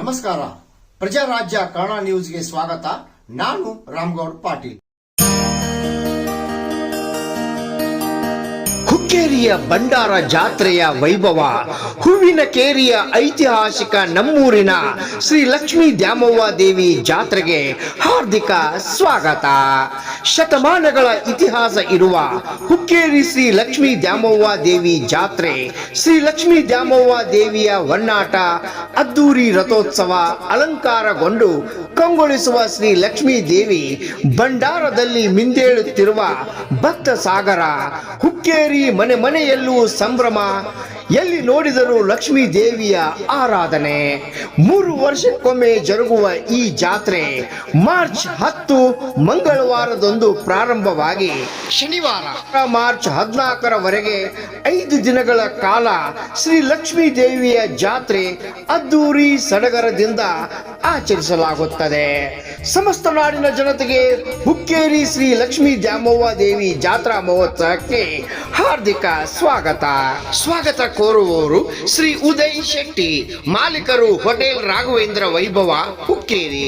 ನಮಸ್ಕಾರ. ಪ್ರಜಾರಾಜ್ಯ ಕನ್ನಡ ನ್ಯೂಸ್ಗೆ ಸ್ವಾಗತ. ನಾನು ರಾಮಗೌಡ್ ಪಾಟೀಲ್. ಹುಕ್ಕೇರಿಯ ಭಂಡಾರ ಜಾತ್ರೆಯ ವೈಭವ, ಹೂವಿನ ಕೇರಿಯ ಐತಿಹಾಸಿಕ ನಮ್ಮೂರಿನ ಶ್ರೀ ಲಕ್ಷ್ಮೀ ದ್ಯಾಮವ್ವ ದೇವಿ ಜಾತ್ರೆಗೆ ಹಾರ್ದಿಕ ಸ್ವಾಗತ. ಶತಮಾನಗಳ ಇತಿಹಾಸ ಇರುವ ಹುಕ್ಕೇರಿ ಶ್ರೀ ಲಕ್ಷ್ಮೀ ದ್ಯಾಮವ್ವ ದೇವಿ ಜಾತ್ರೆ, ಶ್ರೀ ಲಕ್ಷ್ಮೀ ದ್ಯಾಮವ್ವ ದೇವಿಯ ಒನ್ನಾಟ, ಅದ್ದೂರಿ ರಥೋತ್ಸವ, ಅಲಂಕಾರಗೊಂಡು ಕಂಗೊಳಿಸುವ ಶ್ರೀ ಲಕ್ಷ್ಮೀ ದೇವಿ ಭಂಡಾರದಲ್ಲಿ ಮಿಂದೇಳುತ್ತಿರುವ ಭಕ್ತ ಸಾಗರ. ಹುಕ್ಕೇರಿ ಮನೆ ಮನೆಯಲ್ಲೂ ಸಂಭ್ರಮ, ಎಲ್ಲಿ ನೋಡಿದರೂ ಲಕ್ಷ್ಮೀ ದೇವಿಯ ಆರಾಧನೆ. 3 ವರ್ಷಕ್ಕೊಮ್ಮೆ ಜರುಗುವ ಈ ಜಾತ್ರೆ ಮಾರ್ಚ್ 10 ಮಂಗಳವಾರದಂದು ಪ್ರಾರಂಭವಾಗಿ ಶನಿವಾರ ಮಾರ್ಚ್ 14ರವರೆಗೆ 5 ದಿನಗಳ ಕಾಲ ಶ್ರೀ ಲಕ್ಷ್ಮೀ ದೇವಿಯ ಜಾತ್ರೆ ಅದ್ದೂರಿ ಸಡಗರದಿಂದ ಆಚರಿಸಲಾಗುತ್ತದೆ. ಸಮಸ್ತ ನಾಡಿನ ಜನತೆಗೆ ಹುಕ್ಕೇರಿ ಶ್ರೀ ಲಕ್ಷ್ಮೀ ದ್ಯಾಮವ್ವ ದೇವಿ ಜಾತ್ರಾ ಮಹೋತ್ಸವಕ್ಕೆ ಹಾರ್ದಿಕ ಸ್ವಾಗತ ಕೋರುವವರು ಶ್ರೀ ಉದಯ್ ಶೆಟ್ಟಿ, ಮಾಲೀಕರು ಹೋಟೆಲ್ ರಾಘವೇಂದ್ರ ವೈಭವ ಹುಕ್ಕೇರಿ.